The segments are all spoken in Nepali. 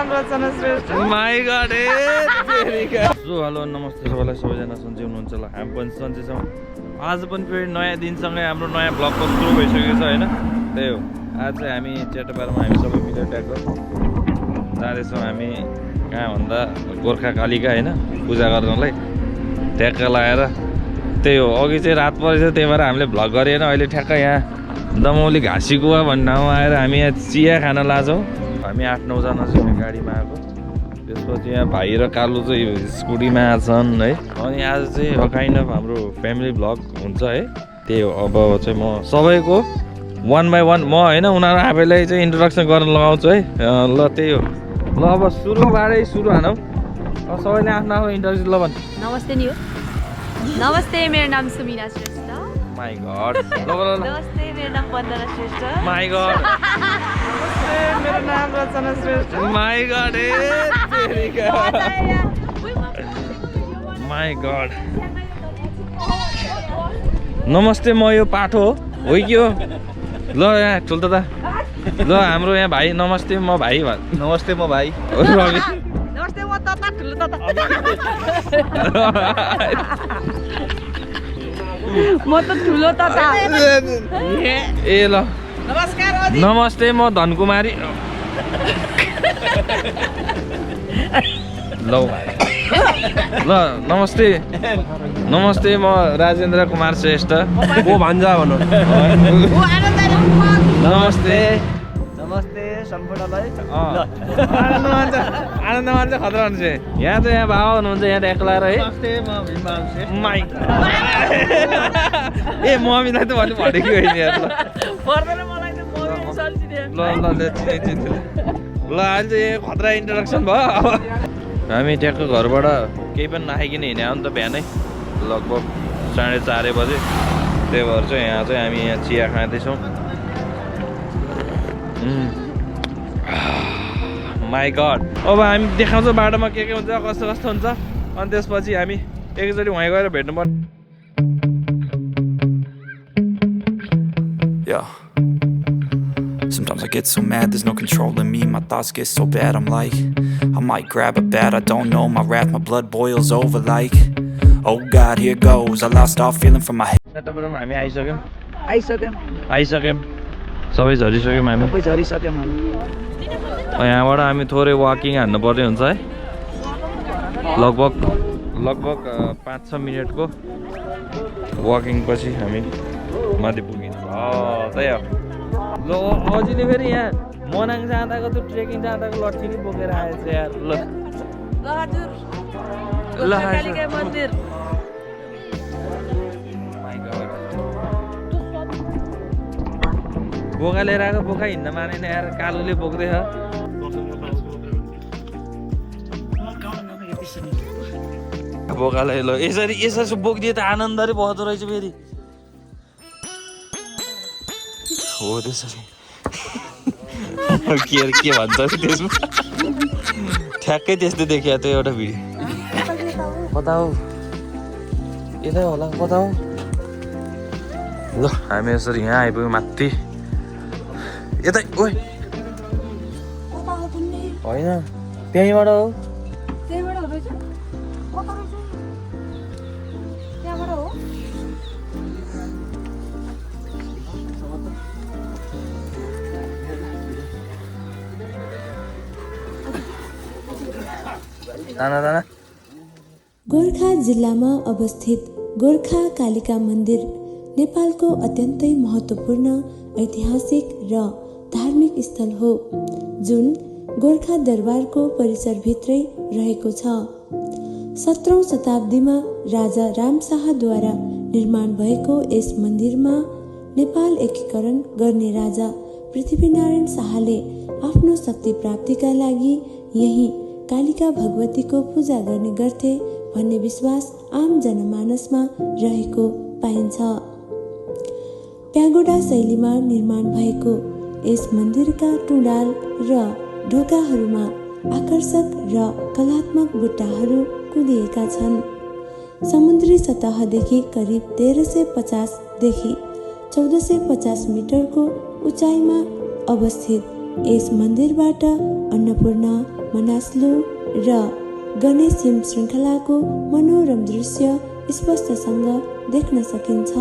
नाम Rachana Shrestha. My God so hello नमस्ते सबैलाई, सबैजना सन्चै हुनुहुन्छ होला, हामी पनि सन्चै छौँ। आज पनि फेरि नयाँ दिनसँगै हाम्रो नयाँ ब्लगको सुरु भइसकेको छ होइन। त्यही हो, आज चाहिँ हामी चेटोपारमा हामी सबै मिलेर ट्याक्क जाँदैछौँ। हामी कहाँ भन्दा गोर्खा कालिका होइन पूजा गर्नलाई ट्याक्क लगाएर। त्यही हो, अघि चाहिँ रात परेछ त्यही भएर हामीले भ्लग गरेन। अहिले ठ्याक्क यहाँ दमौली घाँसी कुवा भन्ने ठाउँमा आएर हामी यहाँ चिया खान लान्छौँ। हामी 8-9 जना चाहिँ गाडीमा आएको। त्यसपछि यहाँ भाइ र कालु चाहिँ स्कुटीमा छन् है। अनि आज चाहिँ काइन्ड अफ हाम्रो फ्यामिली भ्लग हुन्छ है। त्यही हो, अब चाहिँ म सबैको 1 by 1 म होइन उनीहरू आफैलाई चाहिँ इन्ट्रोडक्सन गर्न लगाउँछु है। ल त्यही हो, ल अब सुरुबाटै सुरु हानौँ। अब सबैले आफ्नो आफ्नो इन्ट्रोडक्सन ल भन्। नमस्ते नि हो। नमस्ते, मेरो नाम सुमिना श्रेष्ठ। My God. नमस्ते, मेरो नाम वन्दना श्रेष्ठ। My God. नमस्ते, मेरो नाम Rachana Shrestha. My God my God. नमस्ते, म यो पाठो हो कि हो। ल यहाँ ठुल दादा, ल हाम्रो यहाँ भाइ। नमस्ते, म भाइ। नमस्ते, म भाइ। रवि। नमस्ते, म तता ठुलो तता। म त ठुलो तता। ए ल नमस्कार। नमस्ते, म धनकुमारी। ल ल नमस्ते, नमस्ते, म राजेन्द्र कुमार श्रेष्ठ। को भान्जा भनौँ। नमस्ते। नमस्ते सम्पूर्णलाई। आनन्द मान्छ खतरा हुन्छ। यहाँ चाहिँ यहाँ बाबा हुनुहुन्छ यहाँ एक्ला र है। नमस्ते, म भीमबाल शेख। माई ए मम्मीलाई त भन्नु भनेको होइन यार। पर्दैन मलाई त मम्मी सल्चिदिए। ल ल ल चिन्छु। ल अहिले चाहिँ खतरा इन्ट्रोडक्सन भयो। अब हामी ट्याक्क घरबाट केही पनि नखाइकन हिँड्यो नि त बिहानै लगभग 4:30 बजे। त्यही भएर चाहिँ यहाँ चाहिँ हामी यहाँ चिया खाँदैछौँ। My God. अब हामी देखाउँछौँ बाटोमा के हुन्छ, कस्तो कस्तो हुन्छ। अनि त्यसपछि हामी एकचोटि वहीँ गएर भेट्नु पर्छ। Yeah. Sometimes I get so mad, there's no controlling me. My thoughts get so bad, I'm like, I might grab a bat, I don't know. My wrath, my blood boils over like, oh God, here goes. I lost all feeling from my head. हामी आइसक्यौँ आइसक्यौँ, सबै झरिसक्यौँ हामी। सबै झरिसक्यौँ हामी। यहाँबाट हामी थोरै वाकिङ हान्नु पर्ने हुन्छ है। लगभग 5-6 मिनटको वाकिङ पछि हामी माथि पुगिन्छ। त्यही हो। ल अझैले फेरि यहाँ मनाङ जाँदाको त्यो ट्रेकिङ जाँदाको लट्ठी नि बोकेर आएछ यार। ल कालिका मन्दिर। बोका लिएर आएको, बोका हिँड्न मानेन यार। कालुले बोक्दैछ। बोकालाई ल यसरी बोकिदिए त आनन्दले बग्दो रहेछ फेरि। हो त्यसरी के भन्छ त्यसमा ठ्याक्कै त्यस्तै देखिया त्यो एउटा भिडियो। कता हो, यतै होला, कता हो। ल हामी यसरी यहाँ आइपुग्यौँ माथि। यतै ओइ होइन, त्यहीँबाट हो। गोर्खा जिल्लामा अवस्थित गोर्खा कालिका मन्दिर नेपालको अत्यन्तै महत्त्वपूर्ण ऐतिहासिक र धार्मिक स्थल हो, जुन गोर्खा दरबारको परिसरभित्रै रहेको छ। 17औं शताब्दीमा राजा रामशाहद्वारा निर्माण भएको यस मन्दिरमा नेपाल एकीकरण गर्ने राजा पृथ्वीनारायण शाहले आफ्नो शक्ति प्राप्तिका लागि यही कालिका भगवतीको पूजा गर्ने गर्थे भन्ने विश्वास आम जनमानसमा रहेको पाइन्छ। प्यागोडा शैलीमा निर्माण भएको यस मन्दिरका टुँडाल र ढोकाहरूमा आकर्षक र कलात्मक बुट्टाहरू कुँदिएका छन्। समुद्री सतहदेखि करिब 1350 देखि 1450 मिटरको उचाइमा अवस्थित यस मन्दिरबाट अन्नपूर्ण मनास्लु र गणेश हिम श्रृङ्खलाको मनोरम दृश्य स्पष्टसँग देख्न सकिन्छ।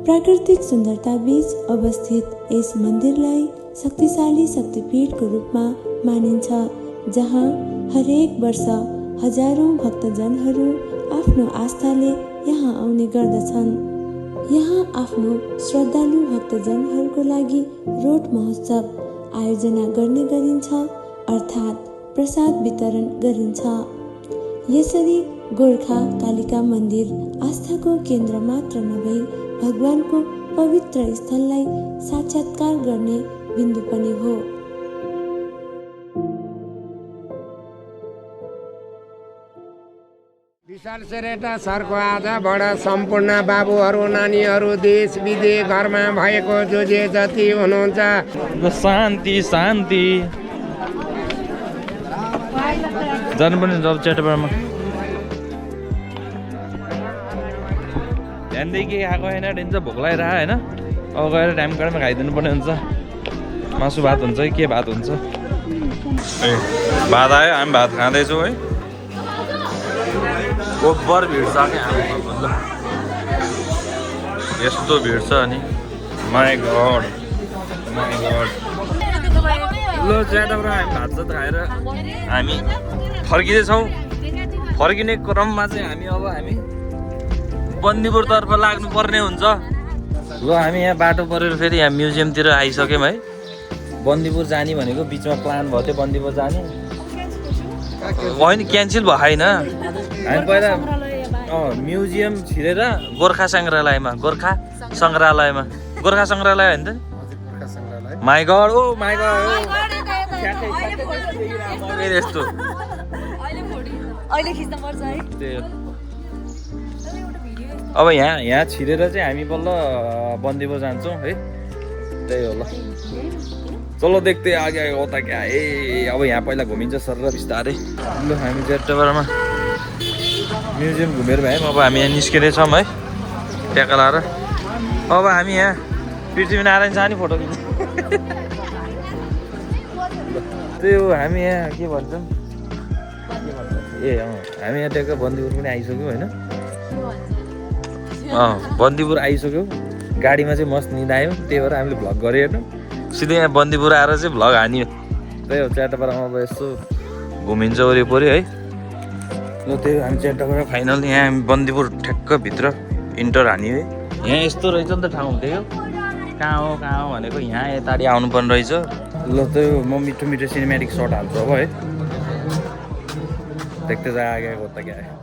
प्राकृतिक सुन्दरता बीच अवस्थित यस मन्दिरलाई शक्तिशाली शक्तिपीठको रूपमा मानिन्छ, जहाँ हरेक वर्ष हजारौं भक्तजनहरू आफ्नो आस्थाले यहाँ आउने गर्दछन्। यहाँ आफ्नो श्रद्धालु भक्तजनहरूको लागि रोट महोत्सव आयोजना गर्ने गरिन्छ, अर्थात् प्रसाद वितरण गरिन्छ। यसरी गोर्खा कालिका मन्दिर आस्थाको केन्द्र मात्र नभई भगवानको पवित्र स्थललाई साक्षात्कार गर्ने बिन्दु पनि हो। विशाल सेरेटा सरको आजबाट सम्पूर्ण बाबुहरू नानीहरू देश विदेश घरमा भएको जो जे जति हुनुहुन्छ शान्ति शान्ति जानु पनि जब चेटबारमा ध्यानदेखि के खाएको होइन दिन्छ भोक लागिरह होइन। अब गएर टाइम काँडमा खाइदिनु पर्ने हुन्छ। मासु भात हुन्छ कि के भात हुन्छ। ए भात आयो, हामी भात खाँदैछौँ है। गोबर भिड छ क्या मतलब यस्तो भिड छ अनि माई गड लो च्याटबाट हामी भात सात खाएर हामी फर्किँदैछौँ। फर्किने क्रममा चाहिँ हामी बन्दीपुरतर्फ लाग्नु पर्ने हुन्छ। ल हामी यहाँ बाटो परेर फेरि यहाँ म्युजियमतिर आइसक्यौँ है। बन्दीपुर जाने भनेको बिचमा प्लान भयो थियो बन्दीपुर जाने, होइन क्यान्सल भयो होइन। हामी पहिला म्युजियम छिरेर गोर्खा सङ्ग्रहालयमा होइन त my God oh my God यस्तो अब यहाँ छिरेर चाहिँ हामी बल्ल बन्दीपुर जान्छौँ है। त्यही हो ल चलो देख्दै आगे होता क्या ए। अब यहाँ पहिला घुमिन्छ सर र बिस्तारै। ल हामी जेटबारमा म्युजियम घुमेर भयौँ। अब हामी यहाँ निस्किँदैछौँ है ट्याका लाएर। अब हामी यहाँ पृथ्वीनारायण शाहनी फोटो खिच्छ। त्यही हो हामी यहाँ के भन्छौँ ए हामी यहाँ ट्याक्क बन्दीपुर पनि आइसक्यौँ होइन। बन्दीपुर आइसक्यौँ। गाडीमा चाहिँ मस्त निद आयो, त्यही भएर हामीले भ्लग गरेँ हेर्नु। सिधै यहाँ बन्दीपुर आएर चाहिँ भ्लग हान्यो। त्यही हो च्याटपाडामा अब यसो घुमिन्छ वरिपरि है। ल त्यही हामी च्याटपाडा फाइनल यहाँ बन्दीपुर ठ्याक्कभित्र इन्टर हान्यो है। यहाँ यस्तो रहेछ नि त ठाउँ देख्यो कहाँ हो भनेको यहाँ यताडि आउनुपर्ने रहेछ। ल त्यही हो म मिठो मिठो सिनेमेटिक सर्ट हाल्छु अब है। देख्दै जा आगे होता क्या है।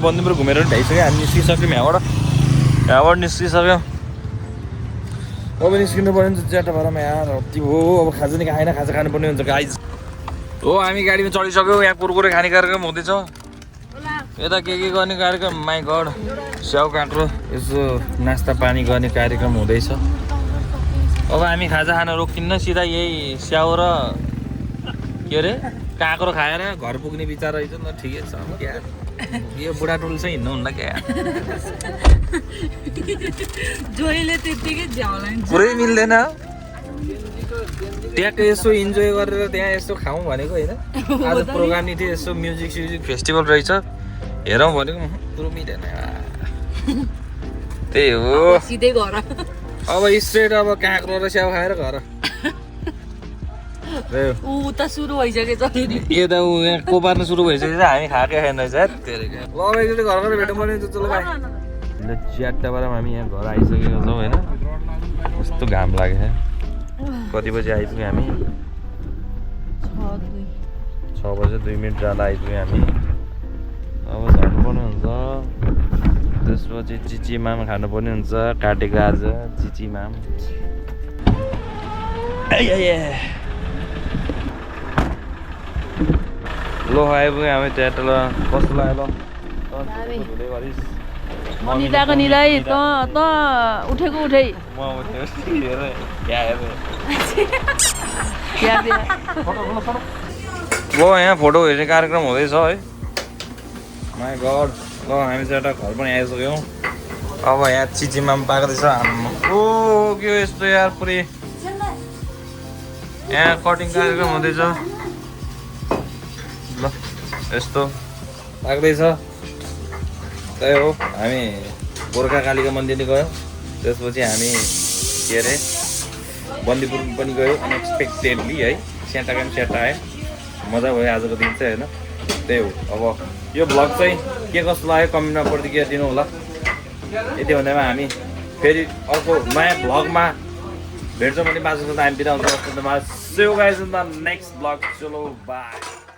बन्दीपुर घुमेर पनि भ्याइसक्यो। हामी निस्किसक्यौँ यहाँबाट निस्किसक्यौँ। अब निस्किनु पर्ने हुन्छ च्याटपाडामा यार हत्ती हो। अब खाजा नि खाएन, खाजा खानुपर्ने हुन्छ गाइज। हो हामी गाडीमा चढिसक्यौँ। यहाँ कुरकुरे खाने कार्यक्रम हुँदैछ, यता के गर्ने कार्यक्रम माई गड स्याउ काँक्रो यसो नास्ता पानी गर्ने कार्यक्रम हुँदैछ। अब हामी खाजा खान रोकिन्न, सिधा यही स्याउ र के अरे काँक्रो खाएर घर पुग्ने विचार रहेछ नि त। ठिकै छ क्या यो बुढाटोल चाहिँ हिँड्नुहुन्न क्या पुरै मिल्दैन। त्यहाँको यसो इन्जोय गरेर त्यहाँ यसो खाउँ भनेको होइन। आज प्रोग्राम नि थियो, यसो म्युजिक फेस्टिभल रहेछ हेरौँ भनेको पुरो मिलेन। त्यही हो सिधै घर अब स्ट्रेट अब काँक्रो र स्याउ खाएर घर। उता सुरु भइसकेछ यता ऊ यहाँ कोपार्नु सुरु भइसकेछ। हामी खाएकै खाएन रहेछ ल एकचोटि घर गएर भेटौँ पर्ने चलो भाइ। च्याटबाट हामी यहाँ घर आइसकेको छौँ होइन। कस्तो घाम लाग्यो। कति बजी आइपुग्यौँ हामी? 6 बजे 2 मिनट जाँदा आइपुग्यौँ हामी। अब झर्नुपर्ने हुन्छ। त्यसपछि चिचिमाम खानुपर्ने हुन्छ। काटेको आज चिचिमाम। लो आइपुग्यो हामी च्याटल। कस्तो लाग्यो ल? धुँदै गरिस् निदाको निदाई त उठेको उठै म उठ्यो हेर ल यहाँ फोटो हेर्ने कार्यक्रम हुँदैछ है माई गड ल हामी चाहिँ एउटा घर पनि आइसक्यौँ अब यहाँ चिचिमा पनि पाक्दैछ ओ के हो यस्तो यार पुरै यहाँ कटिङ कार्यक्रम हुँदैछ ल यस्तो पाक्दैछ त्यही हो हामी गोर्खा कालीका मन्दिर गयौँ त्यसपछि हामी के अरे बन्दीपुर पनि गयो अनएक्सपेक्टेडली है स्याटाका पनि स्याटा आयो मजा भयो आजको दिन चाहिँ होइन त्यही हो अब यो भ्लग चाहिँ के कस्तो लाग्यो कमेन्टमा प्रतिक्रिया दिनु होला यति भन्दैमा हामी फेरि अर्को नयाँ भ्लगमा भेट्छौँ भने बाँच्नु हामी बिदा हुन्छ नेक्स्ट भ्लग चलो बाई